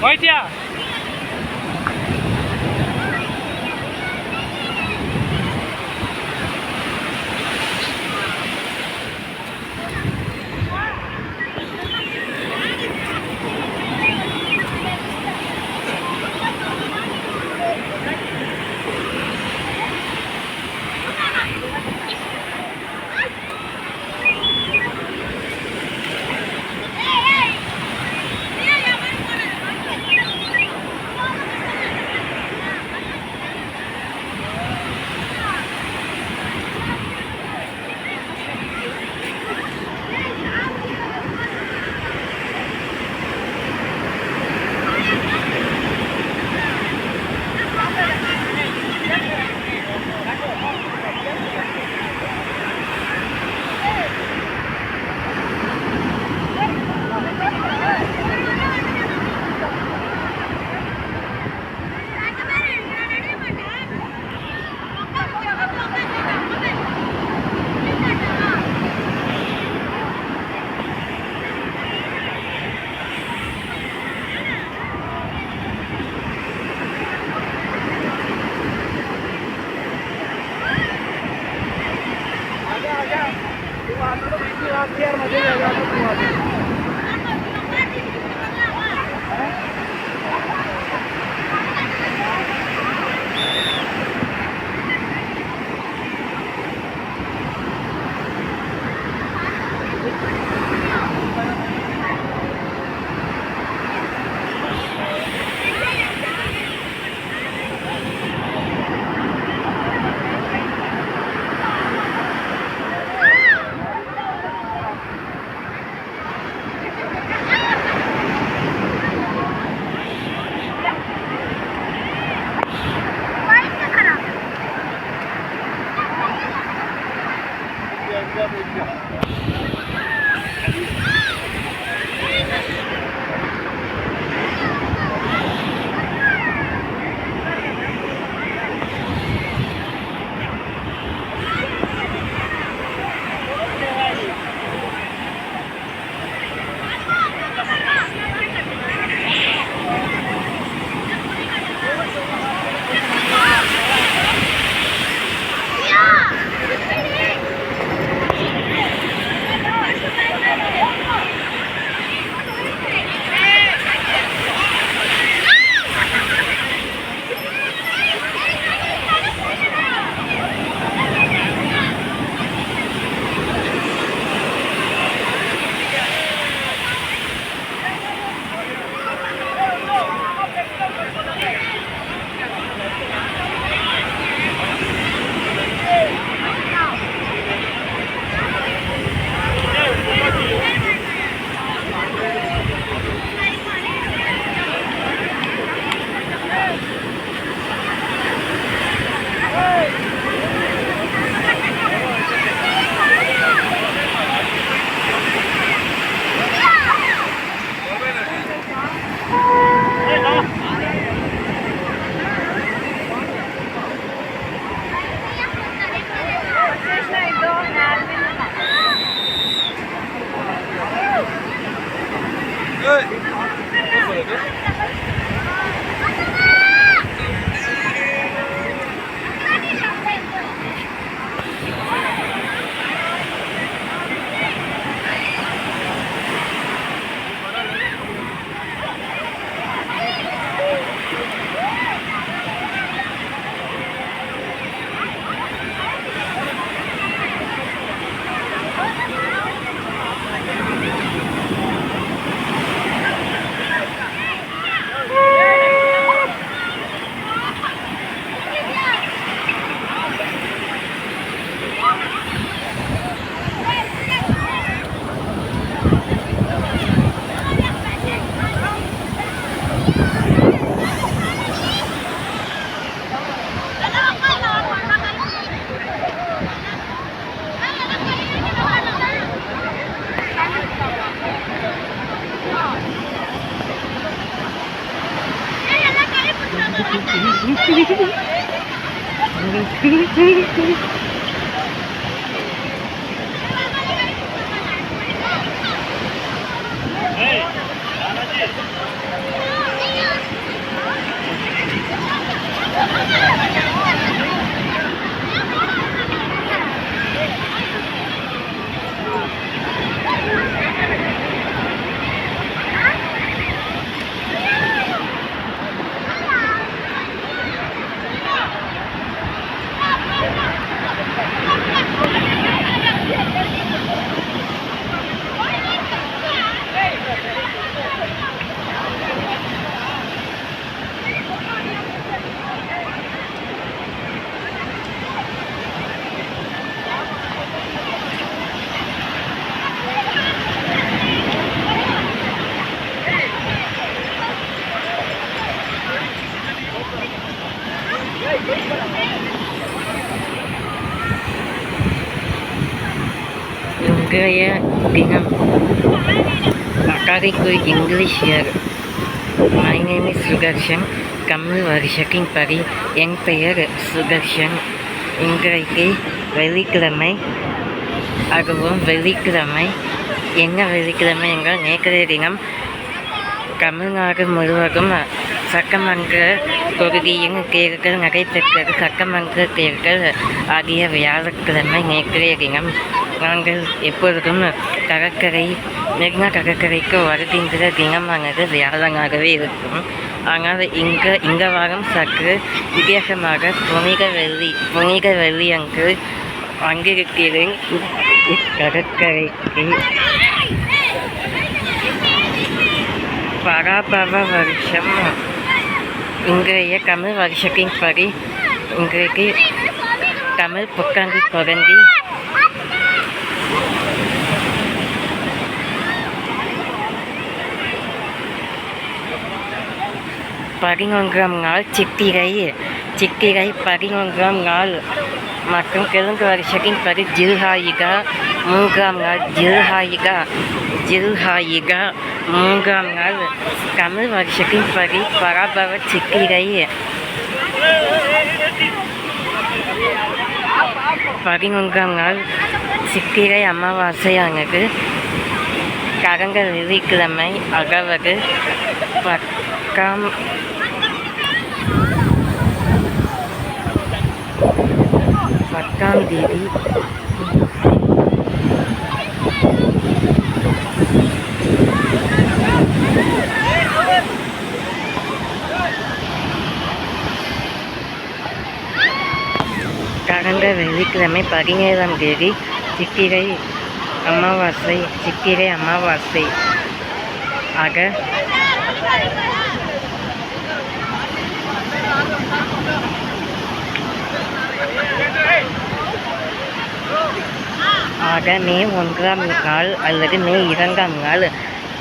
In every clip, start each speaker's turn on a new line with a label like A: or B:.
A: போயிட்டியா? Gaya dengan Akariku English here. My name is Sudarshan. Tamil வருஷத்தின் படி என் பெயர் சுதர்ஷன். இன்றைக்கு வெள்ளிக்கிழமை. அதுவும் வெள்ளிக்கிழமை என்ன வெள்ளிக்கிழமை என்றால் நேற்றைய தினம் தமிழ்நாடு முழுவதும் சட்டமன்ற தொகுதியின் தேர்தல் நடைபெற்றது. சட்டமன்ற தேர்தல் ஆகிய வியாழக்கிழமை நேற்றைய தினம் நாங்கள் எப்பொழுதும் மெரினா கடற்கரைக்கு வருகின்ற தினமானது வியாழனாகவே இருக்கும். ஆனால் இந்த வாரம் சற்று வித்தியாசமாக புனித வெள்ளி அன்று வந்திருக்கிறேன் கடற்கரைக்கு. பராபவ வருஷம் இன்றைய தமிழ் வருஷத்தின் படி இன்றைக்கு தமிழ் புத்தாண்டு தொடங்கி பதினொன்றாம் நாள் சித்திரை 11ஆம் நாள் மற்றும் தெலுங்கு வருஷத்தின் படி ஜில்ஹாயிகா 3ஆம் நாள் ஜில்ஹாயிகா 3ஆம் நாள். தமிழ் வருஷத்தின் படி பராபவ சித்திரை 11ஆம் நாள் சித்திரை அமாவாசையானது கடந்த வெள்ளிக்கிழமை அதாவது 10ஆம் தேதி கடந்த வெள்ளிக்கிழமை 17ஆம் தேதி சித்திரை அமாவாசை ஆக மே 1ஆம் நாள் அல்லது மே 2ஆம் நாள்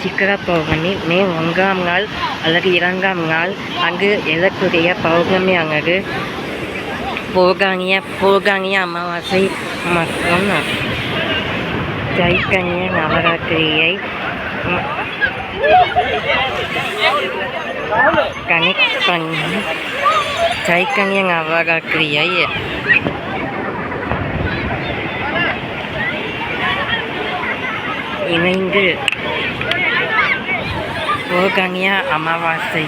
A: சித்திரை பௌர்ணமி. மே 1ஆம் நாள் அல்லது 2ஆம் நாள் அங்கு எழக்கூடிய பௌர்ணமியானது போகானிய அமாவாசை மற்றும் சைத்தன்ய நவராத்திரியை கனெக்ட் பண்ணி சைத்தன்ய நவராத்திரியை இணைந்து போகானிய அமாவாசை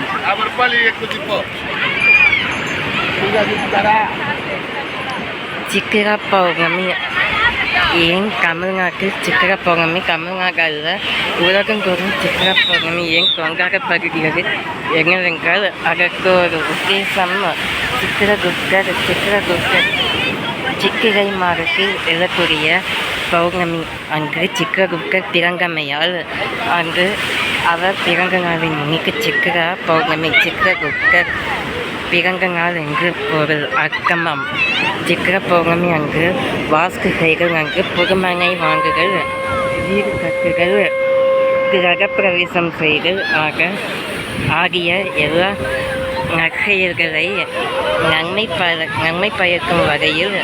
A: சித்திரை பௌர்ணமி. ஏன் தமிழ்நாட்டில் சித்திரை பௌர்ணமி, தமிழ்நாட்டில் உலகந்தோறும் சித்திரை பௌர்ணமி ஏன் கொண்டாடப்படுகிறது என்னவென்றால் அதற்கு ஒரு உத்தேசம். சித்திரகுப்தர் சித்திரை மாதத்தில் எழக்கூடிய பௌர்ணமி அன்று சித்திரகுப்தர் பிறந்தமையால் அன்று அவர் பிறந்த நாளின் முன்னிட்டு சித்திரா பௌர்ணமி சித்திரகுப்தர் பிறந்த நாள் என்று பொருள் அர்த்தமாம். சித்திரை பௌர்ணமி அன்று வாஸ்து செய்கள் அன்று புதுமனை வாங்குகள், வீடு கட்டுகள், கிரக பிரவேசம் செய்தல் ஆகிய எல்லா நற்செயல்களை நன்மை பயக்கும் வகையில்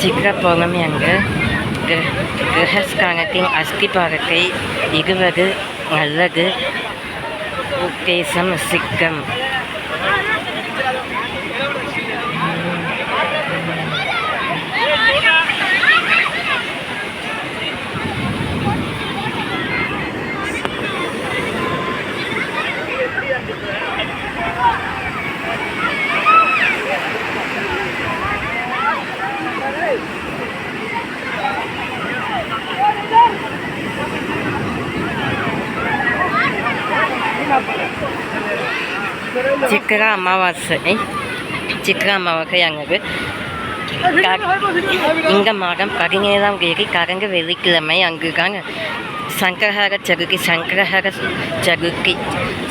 A: சித்திரை பௌர்ணமி அன்று கிரகஸ்தானத்தின் அஸ்திபாரத்தை இடுவது நல்லது. உத்தேசம் சிக்கம். சித்திரை அமாவாசை அங்கே இந்த மாதம் 17ஆம் தேதி கடந்த வெள்ளிக்கிழமை அங்குதான் சங்கரஹர சதுர்த்தி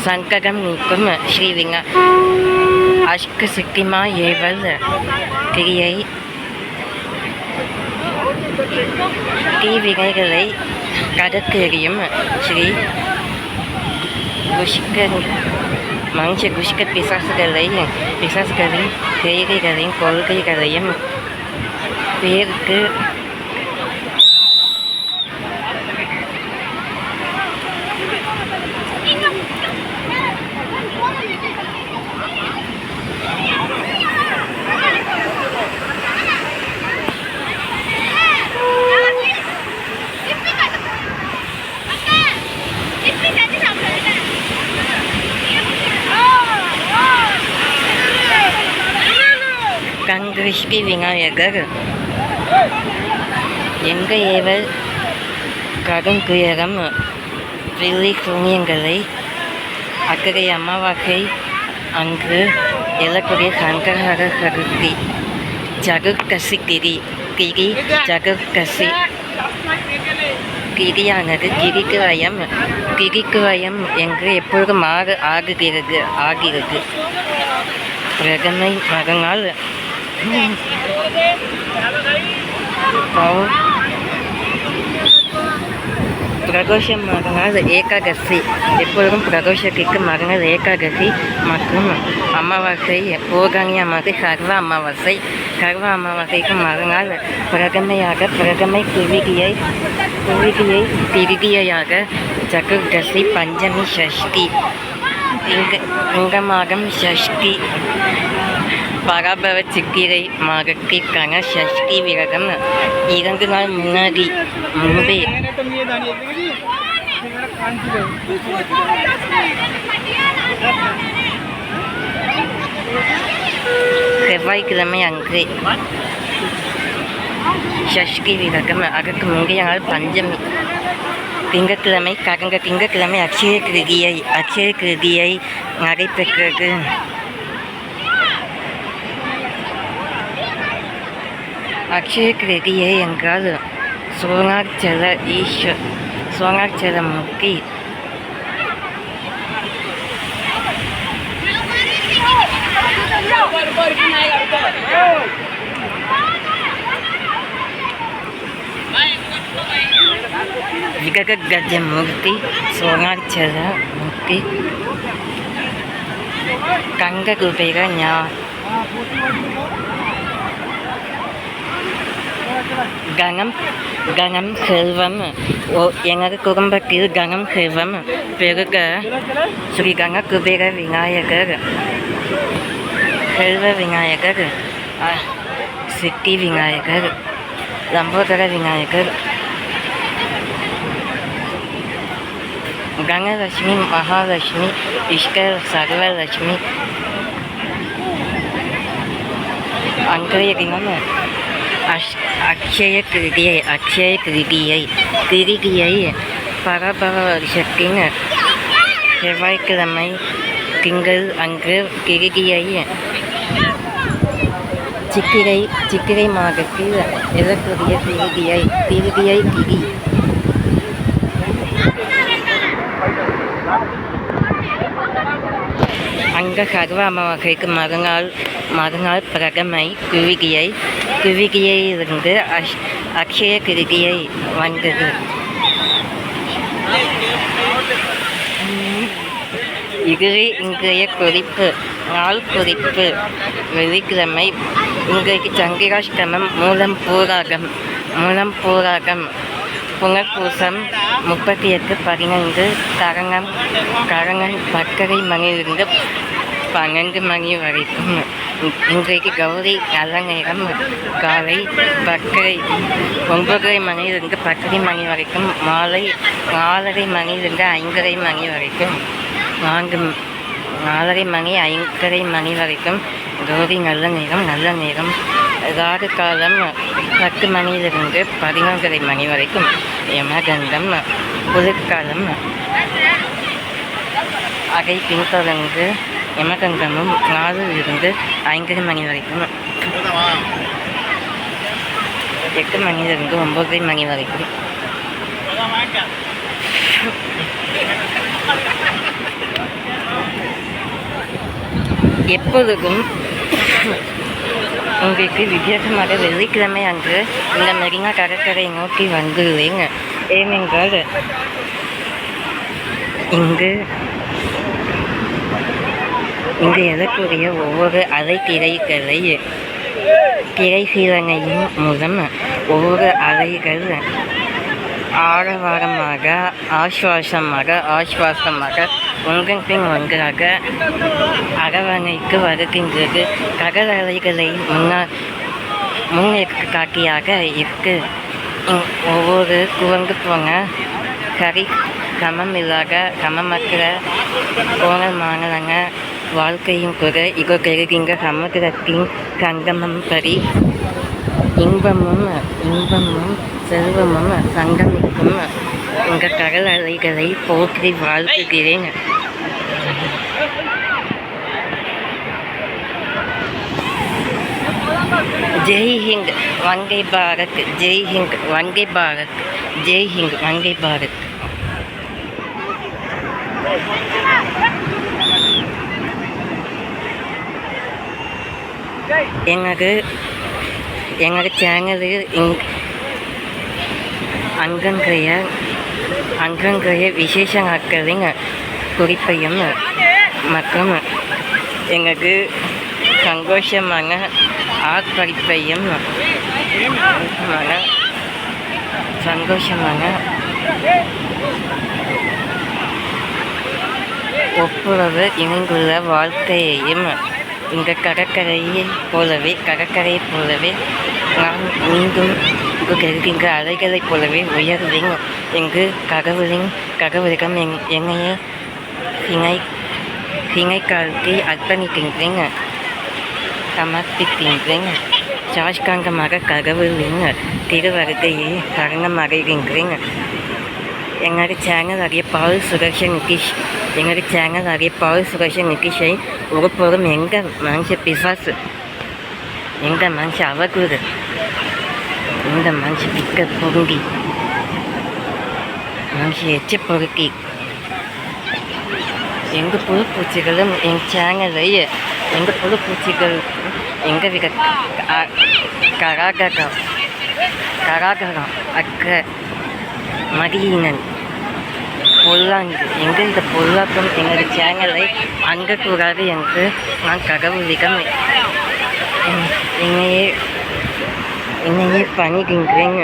A: சங்கடம் நீக்கும் ஸ்ரீவிங்க அஷ்ட சித்திமா ஏவல் கிரியை தீவினைகளை கடற்கெறியும் ஸ்ரீ மனுஷ குஷ்க பிசாசுகளின் செய்திகளையும் கொள்கைகளையும் பேருக்கு கங்கிருஷ்டி விநாயகர் எங்க ஏவல் கடுங்குயரம் வில்லி சூன்யங்களை அக்கறை அமாவாசை அங்கு எழக்கூடிய சங்கரஹர சதுர்த்தி ஜகுர்கசி ஜகுர்கசி கிரியானது கிரிக்கு வயம் என்று எப்பொழுதும் ஆகிறது பிரதமை மகனால் பிரதோஷம் மகனால் ஏகாதசி எப்பொழுதும் பிரதோஷத்திற்கு மகனால் ஏகாதசி மற்றும் அமாவாசை போகாணி அமாவாசை சர்வ அமாவாசைக்கு மகனால் பிரதமை திருதியாக சதுர்தசி பஞ்சமி ஷஷ்டி இந்த மாதம் ஷஷ்டி பராபவ சித்திரை மாதத்திற்கான ஷஷ்டி விரதம் 2 நாள் முன்பே செவ்வாய்க்கிழமை அன்று ஷஷ்டி விரதம் அதற்கு முந்தைய நாள் பஞ்சமி திங்கட்கிழமை அக்ஷய கிருதியை நடைபெற்றது. அக்ஷய கிருதியை என்றால் சோனாச்சல மூர்த்தி விககஜ மூர்த்தி சோனாச்சல மூர்த்தி கங்க குபேர கணம் செல்வம் எங்கள் குடும்பத்தில் கணம் செல்வம் பெருக ஸ்ரீ கங்க குபேர விநாயகர் செல்வ விநாயகர் சித்தி விநாயகர் லம்போதர விநாயகர் கணலட்சுமி மகாலட்சுமி இஷ்ட சர்வலட்சுமி அன்றைய தினம் அக்ஷய கிருதியை பரபர வருஷத்தின் செவ்வாய்க்கிழமை திங்கள் அன்று கிருதியை சித்திரை மாதத்தில் எழக்கூடிய கிருதியை அங்க சர்வ அமாவாசைக்கு மறுநாள் பிரதமை குவிகையிலிருந்து அக்ஷய கிருதியை வந்தது. இதுவே இன்றைய நாள் குறிப்பு வெள்ளிக்கிழமை. இன்றைக்கு சந்திராஷ்டமம் மூலம் போராகம் புனர்பூசம் 38:15 கரங்கன் 10:30 மணியிலிருந்து 12 மணி வரைக்கும். இன்றைக்கு கௌரி நல்ல நேரம் காலை 9:30 மணியிலிருந்து 10 மணி வரைக்கும், மாலை 4:30 மணியிலிருந்து 5:30 மணி வரைக்கும், 4:30 மணி 5:30 மணி வரைக்கும் கௌரி நல்ல நேரம். ராகு காலம் 10 மணியிலிருந்து 11:30 மணி வரைக்கும். யமகண்டம் குளிர்காலம் அதை பின்தொடர்ந்து எமகண்டமும் 4 5 மணி வரைக்கும், 8 மணிலிருந்து 9 மணி வரைக்கும் எப்பொழுதும் உங்களுக்கு வித்தியாசமாக வெள்ளிக்கிழமை அன்று இந்த மெரினா கடற்கரை நோக்கி வந்துள்ளேங்க. ஏனென்றால் இங்கு எழக்கூடிய ஒவ்வொரு திரைசீலனையின் மூலம் ஒவ்வொரு அலைகள் ஆரவாரமாக ஆஸ்வாசமாக ஒன்றன் பின் ஒன்றாக அரவணைக்கு வருகின்றது. கடல் அலைகளை முன்னேற்கு காட்டியாக இருக்கு. ஒவ்வொரு குவந்து போன சமமற்ற கோணமானவங்க வாழ்க்கையும் கூட இகோ கருகின்ற சமுதிரத்தின் சங்கமம் படி இன்பமும் செல்வமும் சங்கமிக்கும் இந்த கடல் அலைகளை போற்றி வாழ்த்துகிறேன். ஜெய் ஹிந்த், வந்தே பாரத். ஜெய் ஹிந்த், வந்தே பாரத். ஜெய் ஹிந்த், வந்தே பாரத். எங்களது சேனலில் அங்கன்றைய விசேஷ நாட்களின் குறிப்பையும் மற்றும் எங்களது சந்தோஷமான ஆர்ப்பரிப்பையும் சந்தோஷமான ஒப்புரவு இணைந்துள்ள வாழ்க்கையையும் இந்த கடற்கரையைப் போலவே நான் மீண்டும் கருகின்ற அலைகளைப் போலவே உயர்வின் எங்கு கடவுளிடம் என்னையே சினைக்காலத்தை அர்ப்பணிக்கின்றேன், சமர்ப்பிக்கின்றேன். சாஷ்காங்கமாக கடவுளின் திருவருத்தையை சரணமடைகின்றேன். எங்களது சேனல் ஆகிய பால் சுரக்ஷா நிகிஷை ஒருபோதும் எந்த மனுஷ பிசாசு, எந்த மனுஷ அவகுறு, எந்த மனுஷ பிக்க பொருங்கி, மனுஷ எச்ச பொறுக்கி எங்கள் புழுப்பூச்சிகளும் என் சேனலை எங்கள் புழுப்பூச்சிகளுக்கு எங்கள் வித கராகரம் அக்க மதியினன் பொல்லாங்கு எங்கள் பொல்லாக்கம் எங்களது சேனலை அங்கக்கூடாது என்று நான் கடவுளிடம் என்னையே பணிகின்றேன்.